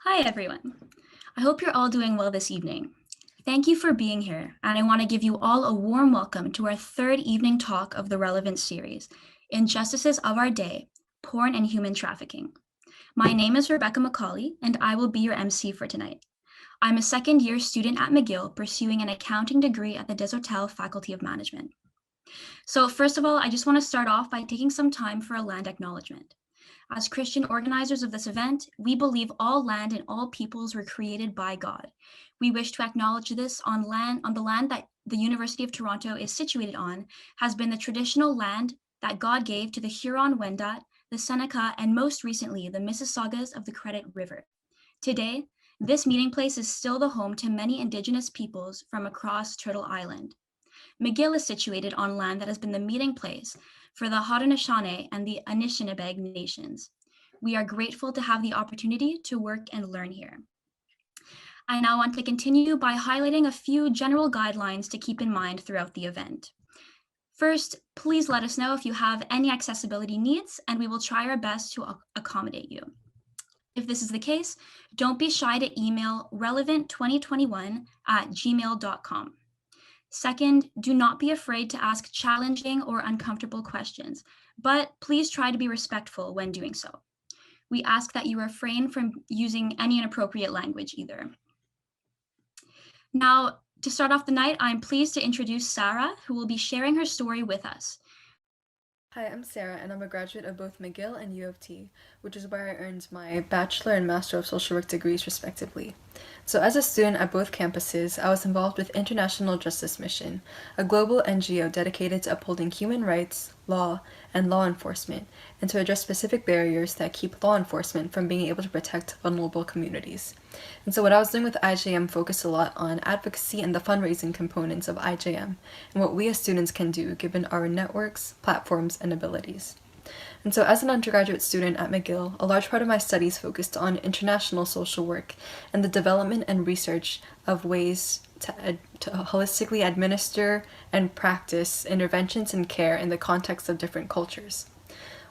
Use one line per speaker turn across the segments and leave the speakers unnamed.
Hi, everyone. I hope you're all doing well this evening. Thank you for being here, and I want to give you all a warm welcome to our third evening talk of the relevant series, Injustices of Our Day, Porn and Human Trafficking. My name is Rebecca McCauley, and I will be your MC for tonight. I'm a second-year student at McGill pursuing an accounting degree at the Desautels Faculty of Management. So first of all, I just want to start off by taking some time for a land acknowledgement. As Christian organizers of this event, we believe all land and all peoples were created by God. We wish to acknowledge this on the land that the University of Toronto is situated on, has been the traditional land that God gave to the Huron-Wendat, the Seneca, and most recently, the Mississaugas of the Credit River. Today, this meeting place is still the home to many Indigenous peoples from across Turtle Island. McGill is situated on land that has been the meeting place for the Haudenosaunee and the Anishinaabe nations. We are grateful to have the opportunity to work and learn here. I now want to continue by highlighting a few general guidelines to keep in mind throughout the event. First, please let us know if you have any accessibility needs, and we will try our best to accommodate you. If this is the case, don't be shy to email relevant2021@gmail.com. Second, do not be afraid to ask challenging or uncomfortable questions, but please try to be respectful when doing so. We ask that you refrain from using any inappropriate language either. Now, to start off the night, I'm pleased to introduce Sarah, who will be sharing her story with us.
Hi, I'm Sarah, and I'm a graduate of both McGill and U of T, which is where I earned my Bachelor and Master of Social Work degrees, respectively. So, as a student at both campuses, I was involved with International Justice Mission, a global NGO dedicated to upholding human rights, law, and law enforcement, and to address specific barriers that keep law enforcement from being able to protect vulnerable communities. And so what I was doing with IJM focused a lot on advocacy and the fundraising components of IJM, and what we as students can do given our networks, platforms, and abilities. And so as an undergraduate student at McGill, a large part of my studies focused on international social work and the development and research of ways to holistically administer and practice interventions and care in the context of different cultures.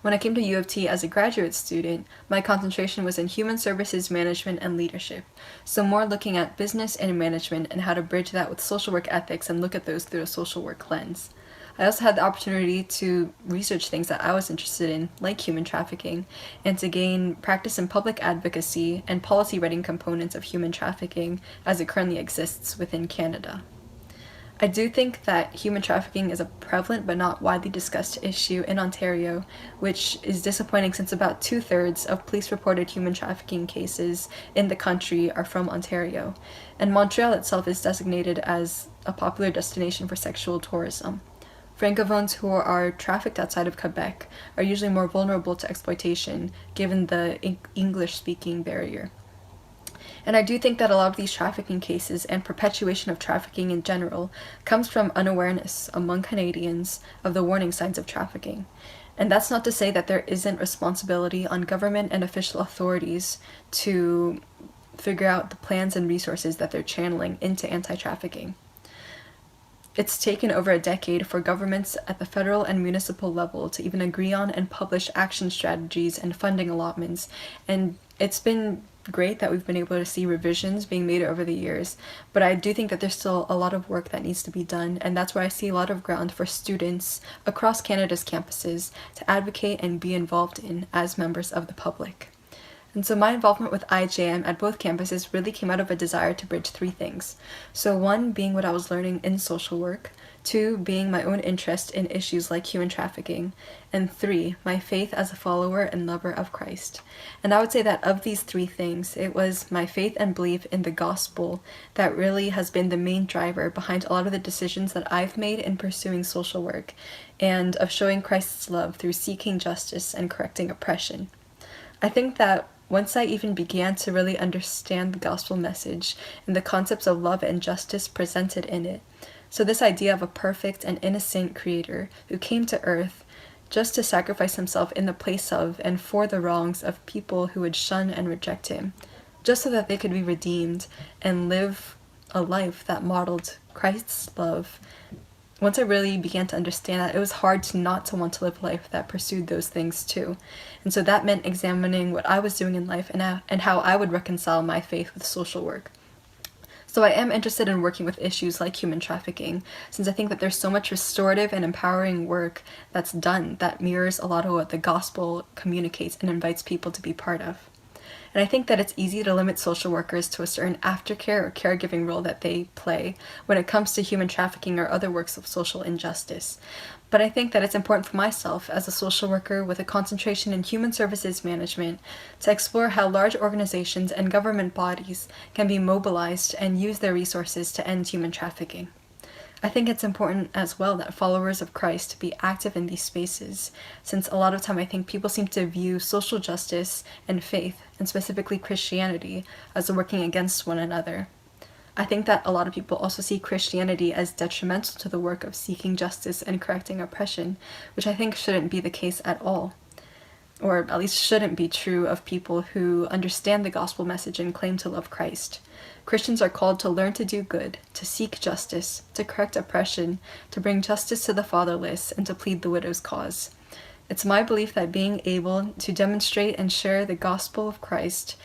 When I came to U of T as a graduate student, my concentration was in human services management and leadership, so more looking at business and management and how to bridge that with social work ethics and look at those through a social work lens. I also had the opportunity to research things that I was interested in, like human trafficking, and to gain practice in public advocacy and policy writing components of human trafficking as it currently exists within Canada. I do think that human trafficking is a prevalent but not widely discussed issue in Ontario, which is disappointing since about 2/3 of police reported human trafficking cases in the country are from Ontario, and Montreal itself is designated as a popular destination for sexual tourism. Francophones who are trafficked outside of Quebec are usually more vulnerable to exploitation given the English speaking barrier. And I do think that a lot of these trafficking cases and perpetuation of trafficking in general comes from unawareness among Canadians of the warning signs of trafficking. And that's not to say that there isn't responsibility on government and official authorities to figure out the plans and resources that they're channeling into anti-trafficking. It's taken over a decade for governments at the federal and municipal level to even agree on and publish action strategies and funding allotments, and it's been great that we've been able to see revisions being made over the years, but I do think that there's still a lot of work that needs to be done, and that's where I see a lot of ground for students across Canada's campuses to advocate and be involved in as members of the public. And so my involvement with IJM at both campuses really came out of a desire to bridge three things. So one being what I was learning in social work, two being my own interest in issues like human trafficking, and three, my faith as a follower and lover of Christ. And I would say that of these three things, it was my faith and belief in the gospel that really has been the main driver behind a lot of the decisions that I've made in pursuing social work, and of showing Christ's love through seeking justice and correcting oppression. I think that once I even began to really understand the gospel message and the concepts of love and justice presented in it, so this idea of a perfect and innocent creator who came to earth just to sacrifice himself in the place of and for the wrongs of people who would shun and reject him, just so that they could be redeemed and live a life that modeled Christ's love once I really began to understand that, it was hard to not to want to live a life that pursued those things too. And so that meant examining what I was doing in life and how I would reconcile my faith with social work. So I am interested in working with issues like human trafficking, since I think that there's so much restorative and empowering work that's done that mirrors a lot of what the gospel communicates and invites people to be part of. And I think that it's easy to limit social workers to a certain aftercare or caregiving role that they play when it comes to human trafficking or other works of social injustice. But I think that it's important for myself as a social worker with a concentration in human services management to explore how large organizations and government bodies can be mobilized and use their resources to end human trafficking. I think it's important as well that followers of Christ be active in these spaces, since a lot of time I think people seem to view social justice and faith, and specifically Christianity, as working against one another. I think that a lot of people also see Christianity as detrimental to the work of seeking justice and correcting oppression, which I think shouldn't be the case at all, or at least shouldn't be true of people who understand the gospel message and claim to love Christ. Christians are called to learn to do good, to seek justice, to correct oppression, to bring justice to the fatherless, and to plead the widow's cause. It's my belief that being able to demonstrate and share the gospel of Christ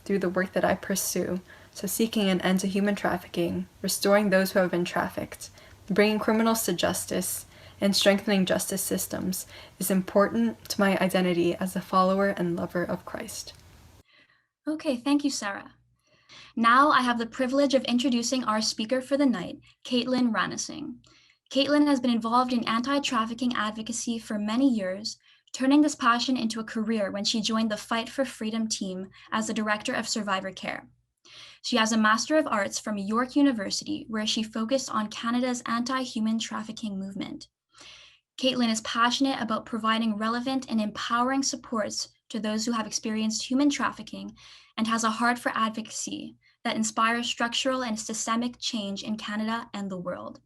through the work that I pursue, so seeking an end to human trafficking, restoring those who have been trafficked, bringing criminals to justice, and strengthening justice systems, is important to my identity as a follower and lover of Christ.
Okay, thank you, Sarah. Now I have the privilege of introducing our speaker for the night, Kaitlyn Ranasinghe. Kaitlyn has been involved in anti-trafficking advocacy for many years, turning this passion into a career when she joined the Fight for Freedom team as the Director of Survivor Care. She has a Master of Arts from York University, where she focused on Canada's anti-human trafficking movement. Kaitlyn is passionate about providing relevant and empowering supports to those who have experienced human trafficking and has a heart for advocacy that inspires structural and systemic change in Canada and the world.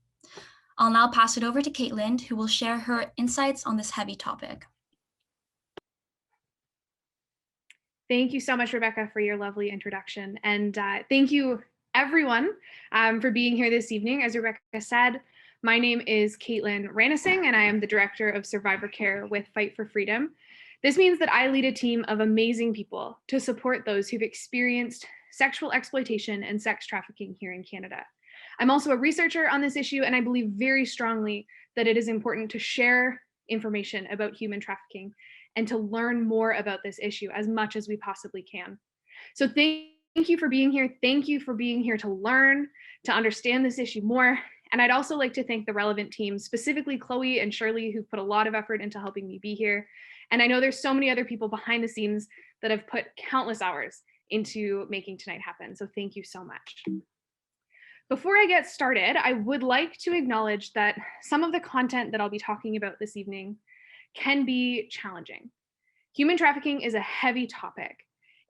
I'll now pass it over to Kaitlyn, who will share her insights on this heavy topic.
Thank you so much, Rebecca, for your lovely introduction. And thank you, everyone, for being here this evening. As Rebecca said, my name is Kaitlyn Ranasinghe, and I am the Director of Survivor Care with Fight for Freedom. This means that I lead a team of amazing people to support those who've experienced sexual exploitation and sex trafficking here in Canada. I'm also a researcher on this issue, and I believe very strongly that it is important to share information about human trafficking and to learn more about this issue as much as we possibly can. So thank you for being here. Thank you for being here to learn, to understand this issue more. And I'd also like to thank the relevant teams, specifically Chloe and Shirley, who put a lot of effort into helping me be here. And I know there's so many other people behind the scenes that have put countless hours into making tonight happen. So thank you so much. Before I get started, I would like to acknowledge that some of the content that I'll be talking about this evening can be challenging. Human trafficking is a heavy topic.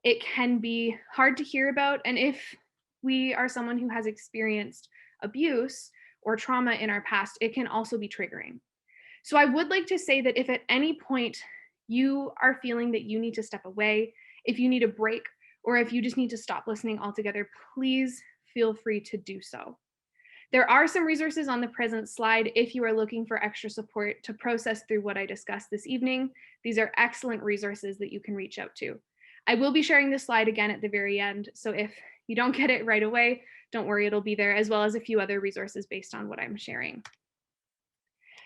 It can be hard to hear about, and if we are someone who has experienced abuse or trauma in our past, it can also be triggering. So I would like to say that if at any point you are feeling that you need to step away, if you need a break, or if you just need to stop listening altogether, please feel free to do so. There are some resources on the present slide if you are looking for extra support to process through what I discussed this evening. These are excellent resources that you can reach out to. I will be sharing this slide again at the very end, so if you don't get it right away, don't worry, it'll be there, as well as a few other resources based on what I'm sharing.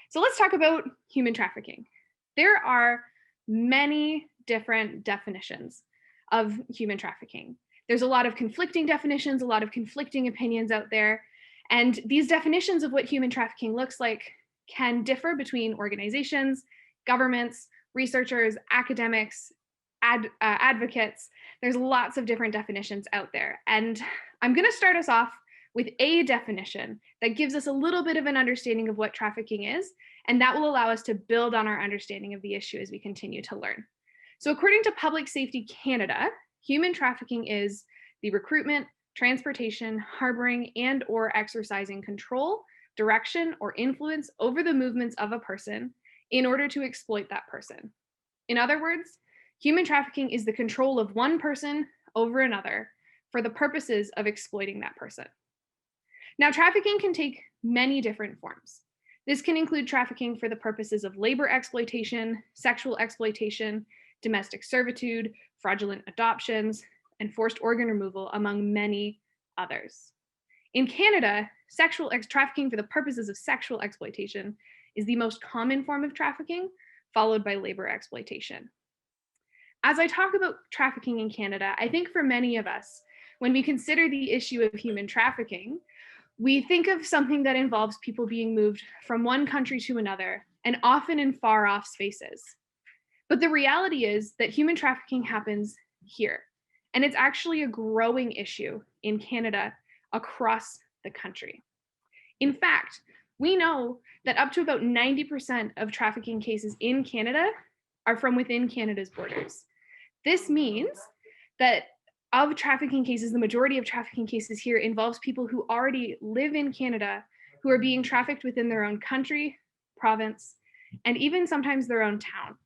So let's talk about human trafficking. There are many different definitions of human trafficking. There's a lot of conflicting definitions, a lot of conflicting opinions out there. And these definitions of what human trafficking looks like can differ between organizations, governments, researchers, academics, advocates. There's lots of different definitions out there. And I'm going to start us off with a definition that gives us a little bit of an understanding of what trafficking is, and that will allow us to build on our understanding of the issue as we continue to learn. So according to Public Safety Canada, human trafficking is the recruitment, transportation, harboring, and or exercising control, direction, or influence over the movements of a person in order to exploit that person. In other words, human trafficking is the control of one person over another for the purposes of exploiting that person. Now, trafficking can take many different forms. This can include trafficking for the purposes of labor exploitation, sexual exploitation, domestic servitude, fraudulent adoptions, and forced organ removal, among many others. In Canada, trafficking for the purposes of sexual exploitation is the most common form of trafficking, followed by labor exploitation. As I talk about trafficking in Canada, I think for many of us, when we consider the issue of human trafficking, we think of something that involves people being moved from one country to another, and often in far off spaces. But the reality is that human trafficking happens here, and it's actually a growing issue in Canada across the country. In fact, we know that up to about 90% of trafficking cases in Canada are from within Canada's borders. This means that of trafficking cases, the majority of trafficking cases here involves people who already live in Canada, who are being trafficked within their own country, province, and even sometimes their own town.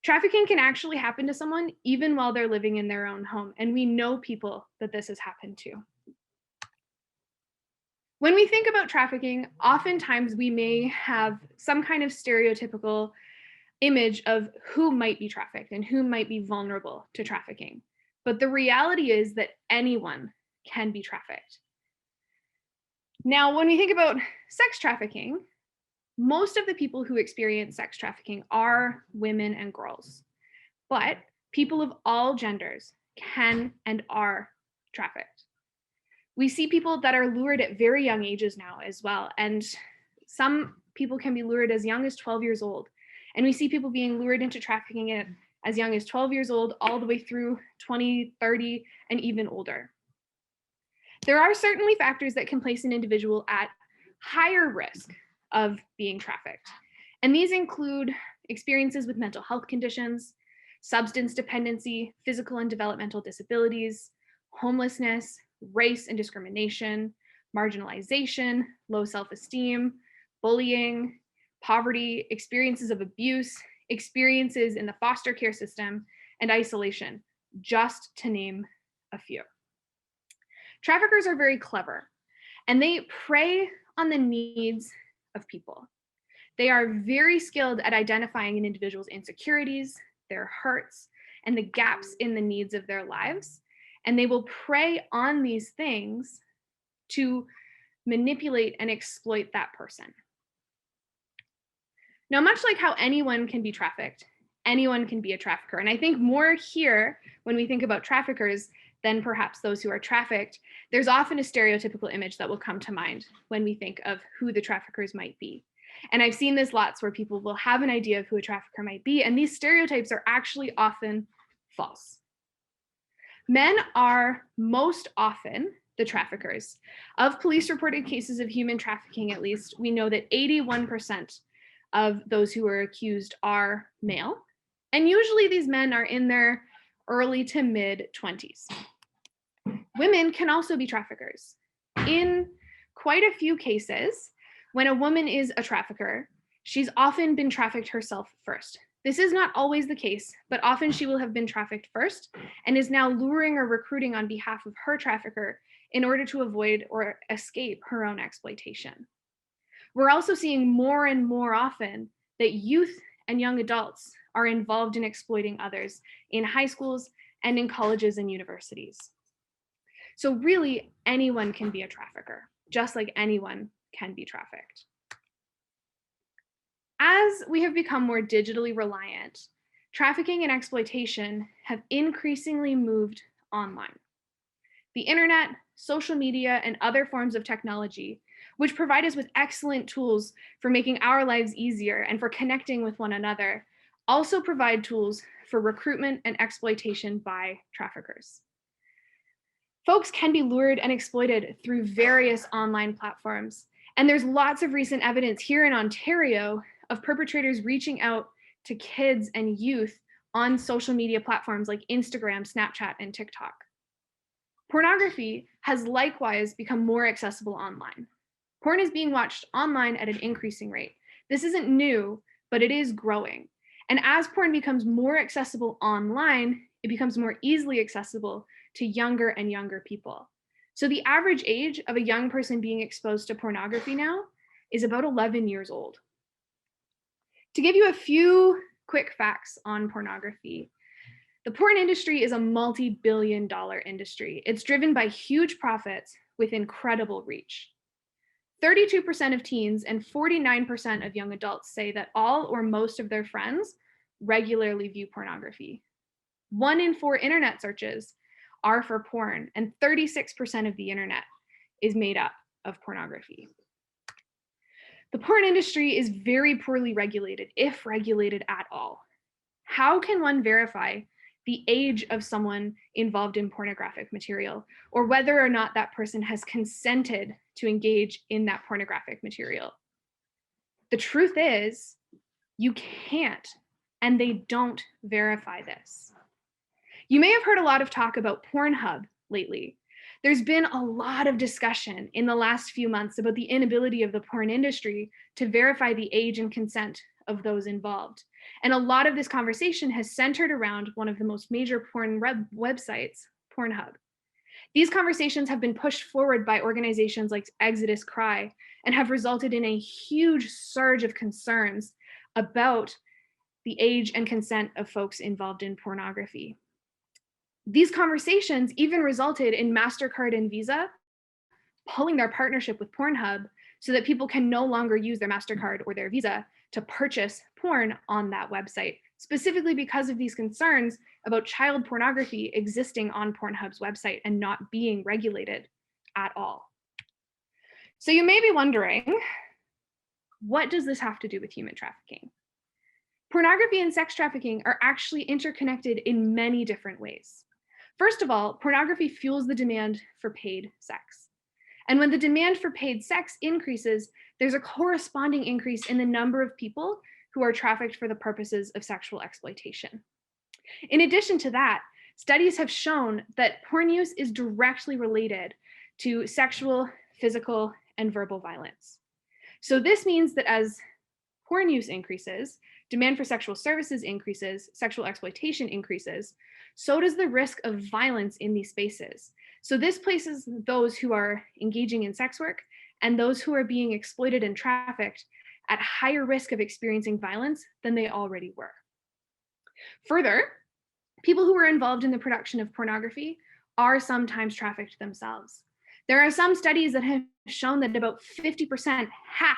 Trafficking can actually happen to someone even while they're living in their own home, and we know people that this has happened to. When we think about trafficking, oftentimes we may have some kind of stereotypical image of who might be trafficked and who might be vulnerable to trafficking. But the reality is that anyone can be trafficked. Now, when we think about sex trafficking, most of the people who experience sex trafficking are women and girls, but people of all genders can and are trafficked. We see people that are lured at very young ages now as well, and some people can be lured as young as 12 years old. And we see people being lured into trafficking at as young as 12 years old, all the way through 20, 30, and even older. There are certainly factors that can place an individual at higher risk of being trafficked. And these include experiences with mental health conditions, substance dependency, physical and developmental disabilities, homelessness, race and discrimination, marginalization, low self-esteem, bullying, poverty, experiences of abuse, experiences in the foster care system, and isolation, just to name a few. Traffickers are very clever, and they prey on the needs of people. They are very skilled at identifying an individual's insecurities, their hurts, and the gaps in the needs of their lives. And they will prey on these things to manipulate and exploit that person. Now, much like how anyone can be trafficked, anyone can be a trafficker. And I think more here, when we think about traffickers than perhaps those who are trafficked, there's often a stereotypical image that will come to mind when we think of who the traffickers might be. And I've seen this lots where people will have an idea of who a trafficker might be, and these stereotypes are actually often false. Men are most often the traffickers. Of police reported cases of human trafficking, at least, we know that 81% of those who are accused are male. And usually these men are in their early to mid 20s. Women can also be traffickers. In quite a few cases, when a woman is a trafficker, she's often been trafficked herself first. This is not always the case, but often she will have been trafficked first and is now luring or recruiting on behalf of her trafficker in order to avoid or escape her own exploitation. We're also seeing more and more often that youth and young adults are involved in exploiting others in high schools and in colleges and universities. So really, anyone can be a trafficker, just like anyone can be trafficked. As we have become more digitally reliant, trafficking and exploitation have increasingly moved online. The internet, social media, and other forms of technology, which provide us with excellent tools for making our lives easier and for connecting with one another, also provide tools for recruitment and exploitation by traffickers. Folks can be lured and exploited through various online platforms, and there's lots of recent evidence here in Ontario of perpetrators reaching out to kids and youth on social media platforms like Instagram, Snapchat, and TikTok. Pornography has likewise become more accessible online. Porn is being watched online at an increasing rate. This isn't new, but it is growing. And as porn becomes more accessible online, it becomes more easily accessible to younger and younger people. So the average age of a young person being exposed to pornography now is about 11 years old. To give you a few quick facts on pornography, the porn industry is a multi-billion-dollar industry. It's driven by huge profits with incredible reach. 32% of teens and 49% of young adults say that all or most of their friends regularly view pornography. 1 in 4 internet searches are for porn, and 36% of the internet is made up of pornography. The porn industry is very poorly regulated, if regulated at all. How can one verify the age of someone involved in pornographic material, or whether or not that person has consented to engage in that pornographic material? The truth is, you can't, and they don't verify this. You may have heard a lot of talk about Pornhub lately. There's been a lot of discussion in the last few months about the inability of the porn industry to verify the age and consent of those involved. And a lot of this conversation has centered around one of the most major porn websites, Pornhub. These conversations have been pushed forward by organizations like Exodus Cry and have resulted in a huge surge of concerns about the age and consent of folks involved in pornography. These conversations even resulted in MasterCard and Visa pulling their partnership with Pornhub so that people can no longer use their MasterCard or their Visa to purchase porn on that website, specifically because of these concerns about child pornography existing on Pornhub's website and not being regulated at all. So you may be wondering, what does this have to do with human trafficking? Pornography and sex trafficking are actually interconnected in many different ways. First of all, pornography fuels the demand for paid sex. And when the demand for paid sex increases, there's a corresponding increase in the number of people who are trafficked for the purposes of sexual exploitation. In addition to that, studies have shown that porn use is directly related to sexual, physical, and verbal violence. So this means that as porn use increases, demand for sexual services increases, sexual exploitation increases, so does the risk of violence in these spaces. So this places those who are engaging in sex work and those who are being exploited and trafficked at higher risk of experiencing violence than they already were. Further, people who are involved in the production of pornography are sometimes trafficked themselves. There are some studies that have shown that about 50%, half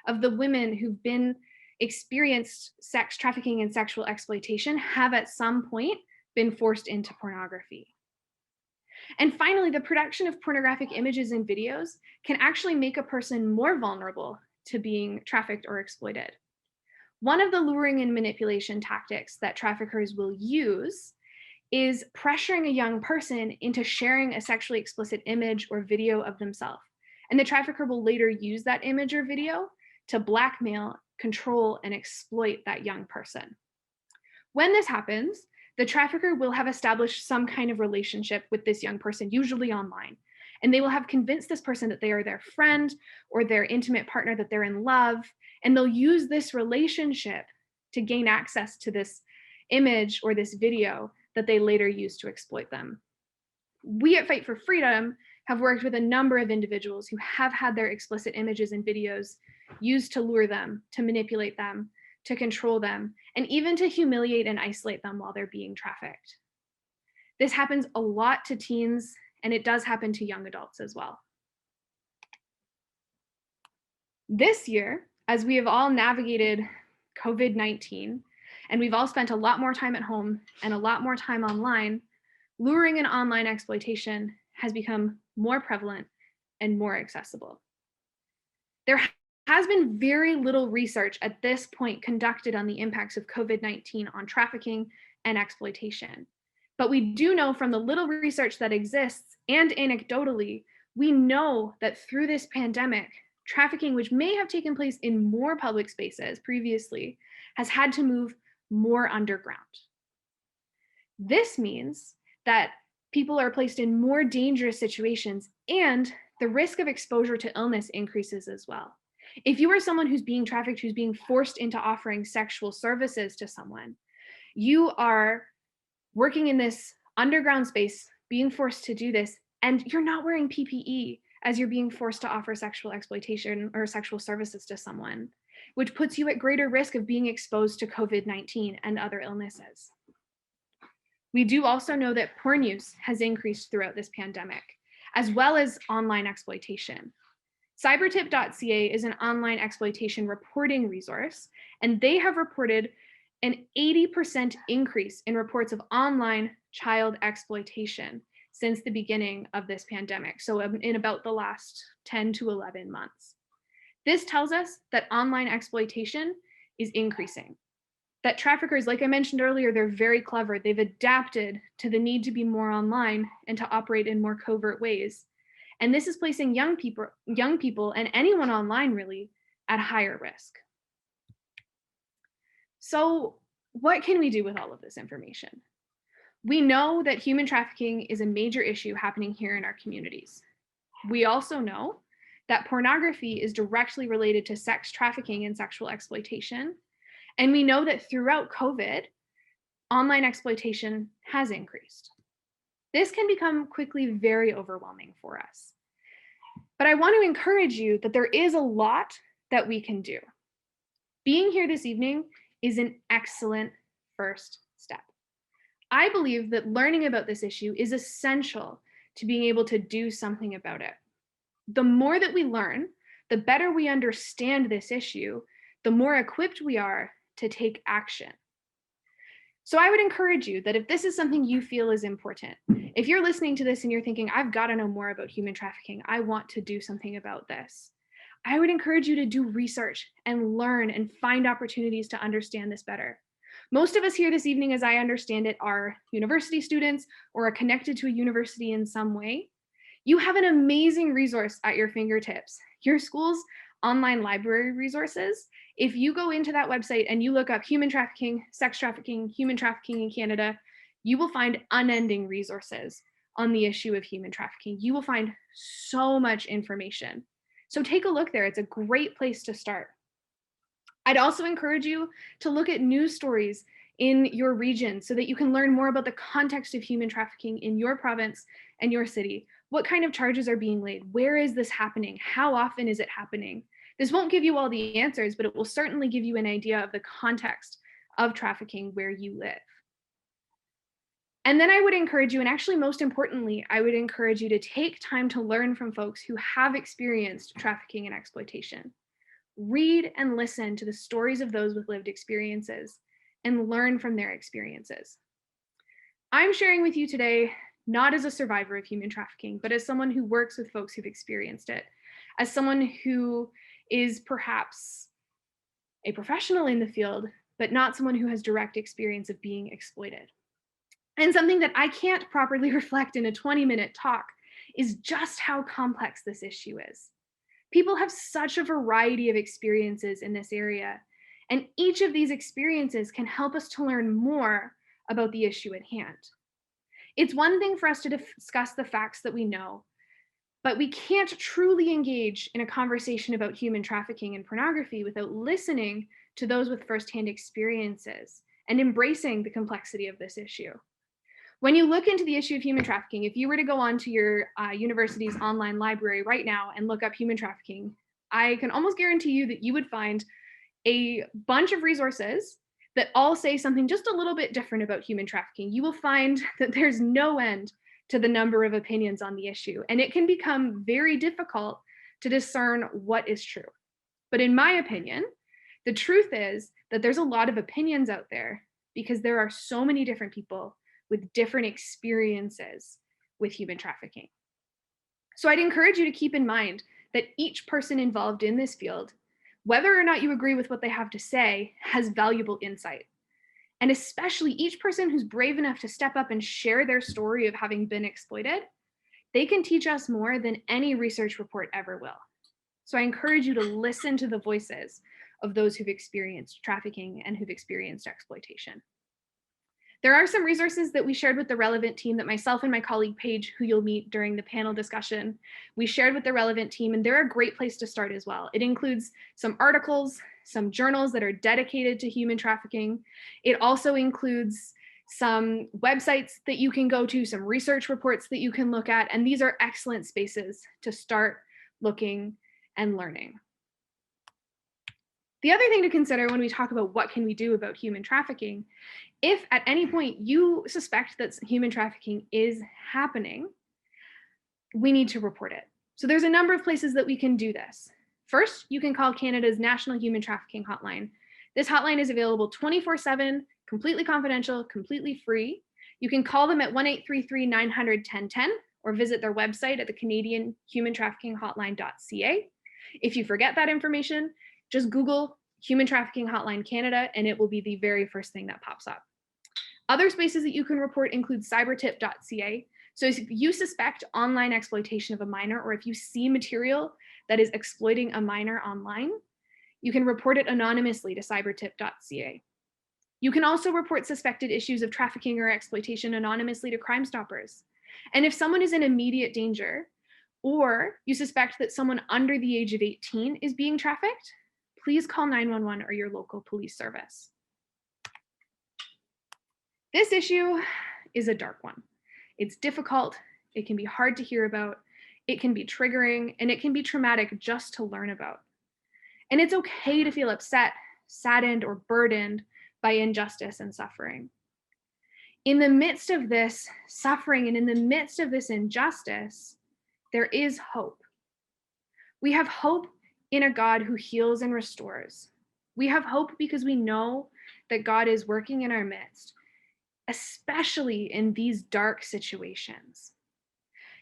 of the women who've been experienced sex trafficking and sexual exploitation have at some point been forced into pornography. And finally, the production of pornographic images and videos can actually make a person more vulnerable to being trafficked or exploited. One of the luring and manipulation tactics that traffickers will use is pressuring a young person into sharing a sexually explicit image or video of themselves. And the trafficker will later use that image or video to blackmail, control, and exploit that young person. When this happens, the trafficker will have established some kind of relationship with this young person, usually online. And they will have convinced this person that they are their friend or their intimate partner, that they're in love. And they'll use this relationship to gain access to this image or this video that they later use to exploit them. We at Fight for Freedom have worked with a number of individuals who have had their explicit images and videos used to lure them, to manipulate them, to control them, and even to humiliate and isolate them while they're being trafficked. This happens a lot to teens, and it does happen to young adults as well. This year, as we have all navigated COVID-19, and we've all spent a lot more time at home and a lot more time online, luring and online exploitation has become more prevalent and more accessible. There has been very little research at this point conducted on the impacts of COVID-19 on trafficking and exploitation. But we do know from the little research that exists, and anecdotally, we know that through this pandemic, trafficking, which may have taken place in more public spaces previously, has had to move more underground. This means that people are placed in more dangerous situations, and the risk of exposure to illness increases as well. If you are someone who's being trafficked, who's being forced into offering sexual services to someone, you are working in this underground space, being forced to do this, and you're not wearing PPE as you're being forced to offer sexual exploitation or sexual services to someone, which puts you at greater risk of being exposed to COVID-19 and other illnesses. We do also know that porn use has increased throughout this pandemic, as well as online exploitation. Cybertip.ca is an online exploitation reporting resource, and they have reported an 80% increase in reports of online child exploitation since the beginning of this pandemic, so in about the last 10 to 11 months. This tells us that online exploitation is increasing, that traffickers, like I mentioned earlier, they're very clever. They've adapted to the need to be more online and to operate in more covert ways. And this is placing young people and anyone online really at higher risk. So what can we do with all of this information? We know that human trafficking is a major issue happening here in our communities. We also know that pornography is directly related to sex trafficking and sexual exploitation. And we know that throughout COVID, online exploitation has increased. This can become quickly very overwhelming for us. But I want to encourage you that there is a lot that we can do. Being here this evening is an excellent first step. I believe that learning about this issue is essential to being able to do something about it. The more that we learn, the better we understand this issue, the more equipped we are to take action. So I would encourage you that if this is something you feel is important, if you're listening to this and you're thinking, I've got to know more about human trafficking, I want to do something about this, I would encourage you to do research and learn and find opportunities to understand this better. Most of us here this evening, as I understand it, are university students or are connected to a university in some way. You have an amazing resource at your fingertips. Your school's online library resources. If you go into that website and you look up human trafficking, sex trafficking, human trafficking in Canada, you will find unending resources on the issue of human trafficking. You will find so much information. So take a look there. It's a great place to start. I'd also encourage you to look at news stories in your region so that you can learn more about the context of human trafficking in your province and your city. What kind of charges are being laid? Where is this happening? How often is it happening? This won't give you all the answers, but it will certainly give you an idea of the context of trafficking where you live. And then I would encourage you, and actually most importantly, I would encourage you to take time to learn from folks who have experienced trafficking and exploitation. Read and listen to the stories of those with lived experiences and learn from their experiences. I'm sharing with you today, not as a survivor of human trafficking, but as someone who works with folks who've experienced it, as someone who is perhaps a professional in the field, but not someone who has direct experience of being exploited. And something that I can't properly reflect in a 20-minute talk is just how complex this issue is. People have such a variety of experiences in this area, and each of these experiences can help us to learn more about the issue at hand. It's one thing for us to discuss the facts that we know, but we can't truly engage in a conversation about human trafficking and pornography without listening to those with firsthand experiences and embracing the complexity of this issue. When you look into the issue of human trafficking, if you were to go onto your university's online library right now and look up human trafficking, I can almost guarantee you that you would find a bunch of resources that all say something just a little bit different about human trafficking. You will find that there's no end to the number of opinions on the issue, and it can become very difficult to discern what is true. But in my opinion, the truth is that there's a lot of opinions out there because there are so many different people with different experiences with human trafficking. So I'd encourage you to keep in mind that each person involved in this field, whether or not you agree with what they have to say, has valuable insight. And especially each person who's brave enough to step up and share their story of having been exploited, they can teach us more than any research report ever will. So I encourage you to listen to the voices of those who've experienced trafficking and who've experienced exploitation. There are some resources that we shared with the relevant team that myself and my colleague Paige, who you'll meet during the panel discussion, we shared with the relevant team, and they're a great place to start as well. It includes some articles, some journals that are dedicated to human trafficking. It also includes some websites that you can go to, some research reports that you can look at, and these are excellent spaces to start looking and learning. The other thing to consider when we talk about what can we do about human trafficking, if at any point you suspect that human trafficking is happening, we need to report it. So there's a number of places that we can do this. First, you can call Canada's National Human Trafficking Hotline. This hotline is available 24/7, completely confidential, completely free. You can call them at 1-833-900-1010 or visit their website at the Canadian Human Trafficking Hotline.ca. If you forget that information, just Google Human Trafficking Hotline Canada and it will be the very first thing that pops up. Other spaces that you can report include cybertip.ca. So if you suspect online exploitation of a minor, or if you see material that is exploiting a minor online, you can report it anonymously to cybertip.ca. You can also report suspected issues of trafficking or exploitation anonymously to Crime Stoppers. And if someone is in immediate danger, or you suspect that someone under the age of 18 is being trafficked, please call 911 or your local police service. This issue is a dark one. It's difficult, it can be hard to hear about, it can be triggering, and it can be traumatic just to learn about. And it's okay to feel upset, saddened, or burdened by injustice and suffering. In the midst of this suffering and in the midst of this injustice, there is hope. We have hope in a God who heals and restores. We have hope because we know that God is working in our midst, especially in these dark situations.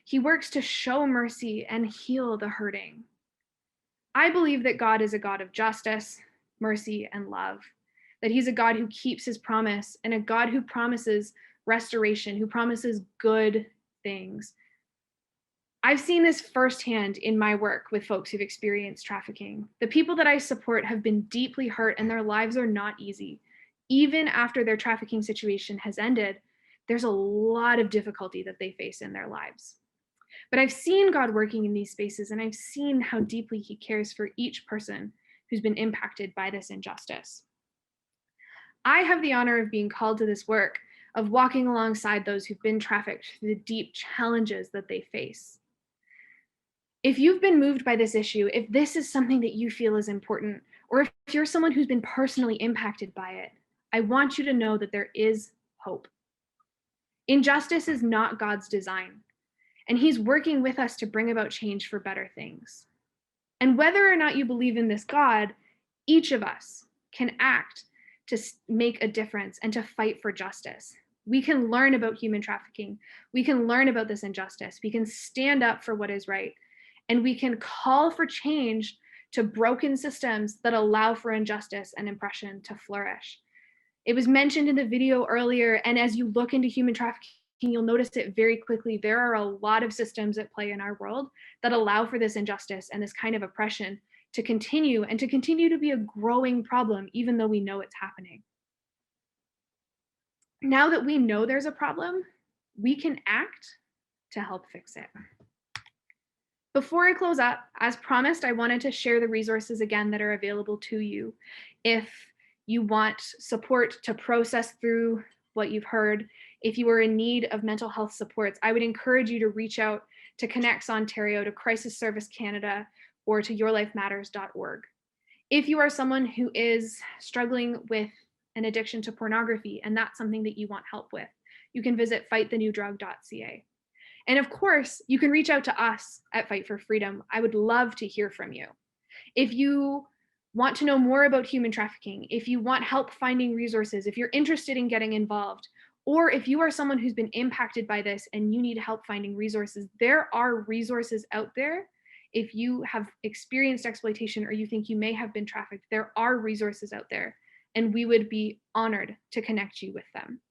He works to show mercy and heal the hurting. I believe that God is a God of justice, mercy, and love, that he's a God who keeps his promise and a God who promises restoration, who promises good things. I've seen this firsthand in my work with folks who've experienced trafficking. The people that I support have been deeply hurt and their lives are not easy. Even after their trafficking situation has ended, there's a lot of difficulty that they face in their lives. But I've seen God working in these spaces and I've seen how deeply he cares for each person who's been impacted by this injustice. I have the honor of being called to this work, of walking alongside those who've been trafficked through the deep challenges that they face. If you've been moved by this issue, if this is something that you feel is important, or if you're someone who's been personally impacted by it, I want you to know that there is hope. Injustice is not God's design, and he's working with us to bring about change for better things. And whether or not you believe in this God, each of us can act to make a difference and to fight for justice. We can learn about human trafficking. We can learn about this injustice. We can stand up for what is right. And we can call for change to broken systems that allow for injustice and oppression to flourish. It was mentioned in the video earlier, and as you look into human trafficking, you'll notice it very quickly. There are a lot of systems at play in our world that allow for this injustice and this kind of oppression to continue and to continue to be a growing problem, even though we know it's happening. Now that we know there's a problem, we can act to help fix it. Before I close up, as promised, I wanted to share the resources again that are available to you. If you want support to process through what you've heard, if you are in need of mental health supports, I would encourage you to reach out to Connects Ontario, to Crisis Service Canada, or to yourlifematters.org. If you are someone who is struggling with an addiction to pornography and that's something that you want help with, you can visit fightthenewdrug.ca. And of course, you can reach out to us at Fight for Freedom. I would love to hear from you. If you want to know more about human trafficking, if you want help finding resources, if you're interested in getting involved, or if you are someone who's been impacted by this and you need help finding resources, there are resources out there. If you have experienced exploitation or you think you may have been trafficked, there are resources out there, and we would be honored to connect you with them.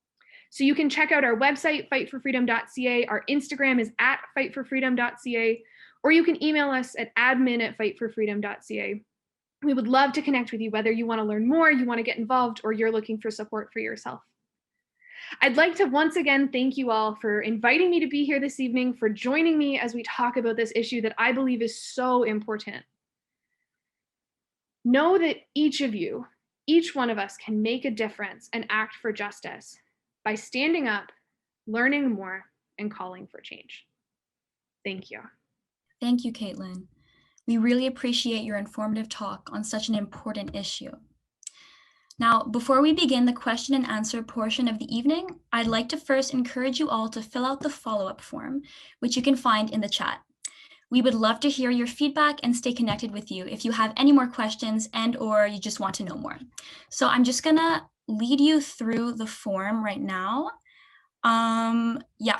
So you can check out our website, fightforfreedom.ca. Our Instagram is at fightforfreedom.ca, or you can email us at admin@fightforfreedom.ca. We would love to connect with you, whether you want to learn more, you want to get involved, or you're looking for support for yourself. I'd like to once again thank you all for inviting me to be here this evening, for joining me as we talk about this issue that I believe is so important. Know that each of you, each one of us can make a difference and act for justice. by standing up, learning more, and calling for change. Thank you.
Thank you, Kaitlyn. We really appreciate your informative talk on such an important issue. Now, before we begin the question and answer portion of the evening, I'd like to first encourage you all to fill out the follow-up form, which you can find in the chat. We would love to hear your feedback and stay connected with you if you have any more questions and/or you just want to know more. So I'm just gonna lead you through the form right now.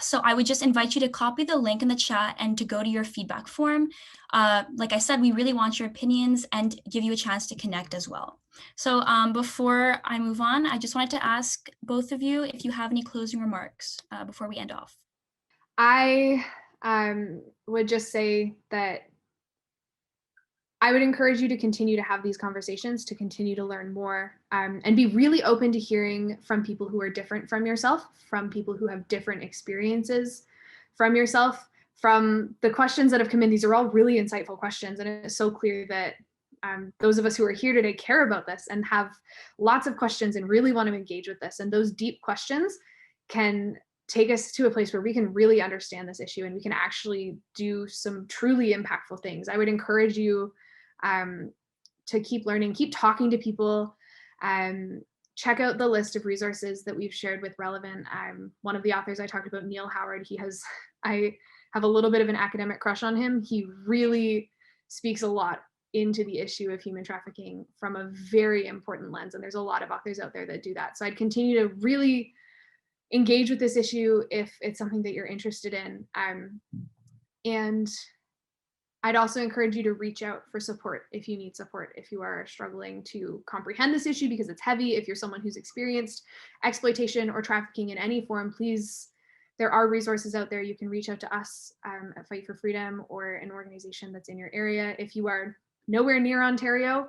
So I would just invite you to copy the link in the chat and to go to your feedback form. Like I said, we really want your opinions and give you a chance to connect as well. So before I move on, I just wanted to ask both of you if you have any closing remarks before we end off.
I would just say that I would encourage you to continue to have these conversations, to continue to learn more, and be really open to hearing from people who are different from yourself, from people who have different experiences from yourself, from the questions that have come in. These are all really insightful questions, and it's so clear that those of us who are here today care about this and have lots of questions and really want to engage with this. And those deep questions can take us to a place where we can really understand this issue and we can actually do some truly impactful things. I would encourage you to keep learning, keep talking to people, check out the list of resources that we've shared with Relevant. One of the authors I talked about, Neil Howard, I have a little bit of an academic crush on him. He really speaks a lot into the issue of human trafficking from a very important lens. And there's a lot of authors out there that do that. So I'd continue to really engage with this issue if it's something that you're interested in. And I'd also encourage you to reach out for support if you need support, if you are struggling to comprehend this issue because it's heavy. If you're someone who's experienced exploitation or trafficking in any form, please, there are resources out there. You can reach out to us at Fight for Freedom or an organization that's in your area. If you are nowhere near Ontario,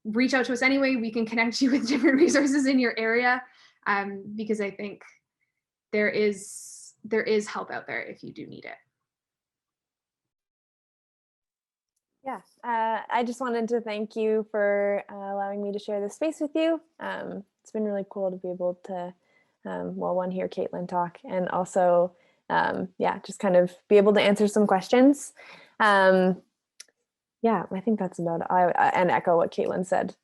reach out to us anyway. We can connect you with different resources in your area because I think there is help out there if you do need it.
Yeah, I just wanted to thank you for allowing me to share this space with you. It's been really cool to be able to, hear Kaitlyn talk and also, just kind of be able to answer some questions. I think that's about it. And echo what Kaitlyn said.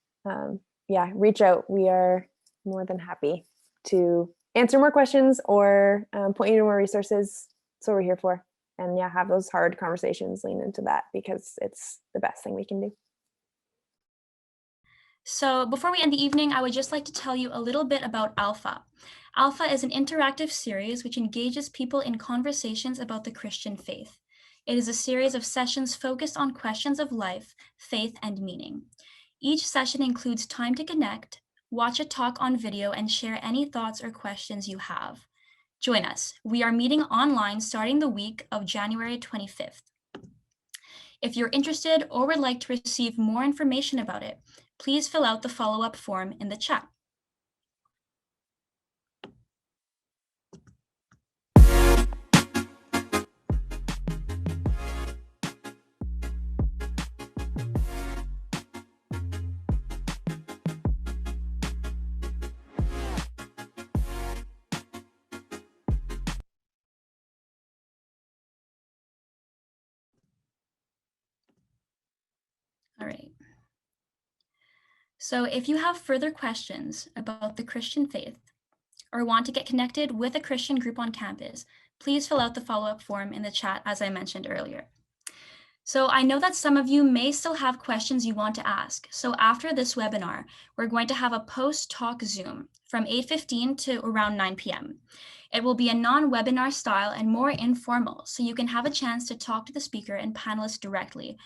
Reach out. We are more than happy to answer more questions or point you to more resources. That's what we're here for. And have those hard conversations, lean into that because it's the best thing we can do.
So before we end the evening, I would just like to tell you a little bit about Alpha. Alpha is an interactive series which engages people in conversations about the Christian faith. It is a series of sessions focused on questions of life, faith, and meaning. Each session includes time to connect, watch a talk on video, and share any thoughts or questions you have. Join us. We are meeting online starting the week of January 25th. If you're interested or would like to receive more information about it, please fill out the follow-up form in the chat. All right. So if you have further questions about the Christian faith or want to get connected with a Christian group on campus, please fill out the follow-up form in the chat, as I mentioned earlier. So I know that some of you may still have questions you want to ask. So after this webinar, we're going to have a post-talk Zoom from 8:15 to around 9 p.m. It will be a non-webinar style and more informal, so you can have a chance to talk to the speaker and panelists directly,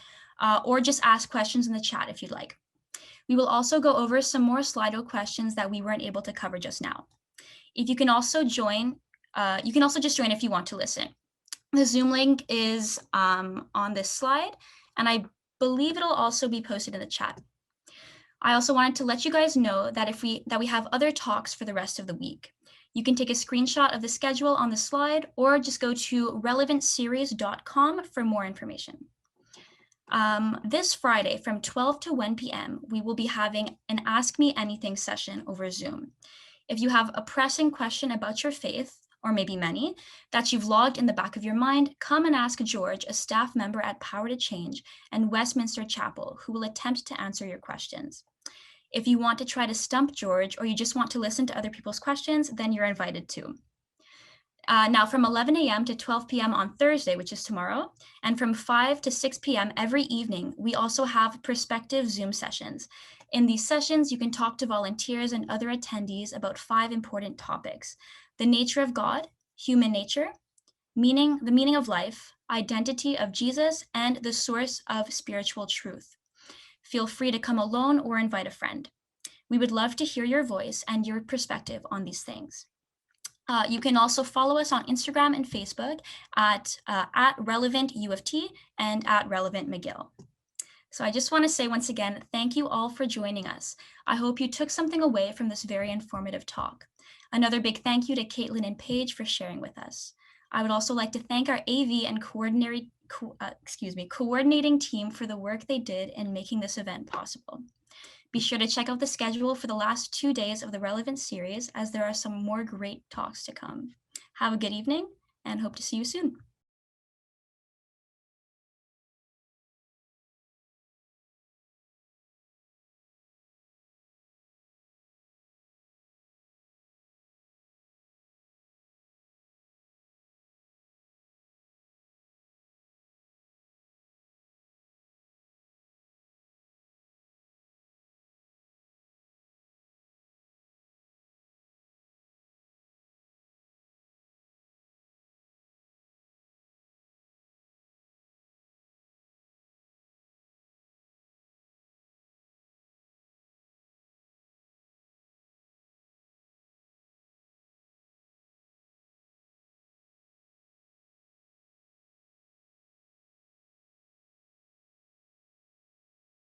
or just ask questions in the chat if you'd like. We will also go over some more Slido questions that we weren't able to cover just now. If you can also join, you can also just join if you want to listen. The Zoom link is on this slide, and I believe it'll also be posted in the chat. I also wanted to let you guys know that we have other talks for the rest of the week. You can take a screenshot of the schedule on the slide or just go to relevantseries.com for more information. This Friday from 12 to 1 p.m., we will be having an Ask Me Anything session over Zoom. If you have a pressing question about your faith, or maybe many, that you've logged in the back of your mind, come and ask George, a staff member at Power to Change and Westminster Chapel, who will attempt to answer your questions. If you want to try to stump George, or you just want to listen to other people's questions, then you're invited too. Now from 11 a.m. to 12 p.m. on Thursday, which is tomorrow, and from 5 to 6 p.m. every evening, we also have perspective Zoom sessions. In these sessions, you can talk to volunteers and other attendees about 5 important topics: the nature of God, human nature, the meaning of life, identity of Jesus, and the source of spiritual truth. Feel free to come alone or invite a friend. We would love to hear your voice and your perspective on these things. You can also follow us on Instagram and Facebook at Relevant U of T and at Relevant McGill. So I just want to say once again, thank you all for joining us. I hope you took something away from this very informative talk. Another big thank you to Kaitlyn and Paige for sharing with us. I would also like to thank our AV and coordinating team for the work they did in making this event possible. Be sure to check out the schedule for the last 2 days of the Relevant series, as there are some more great talks to come. Have a good evening and hope to see you soon.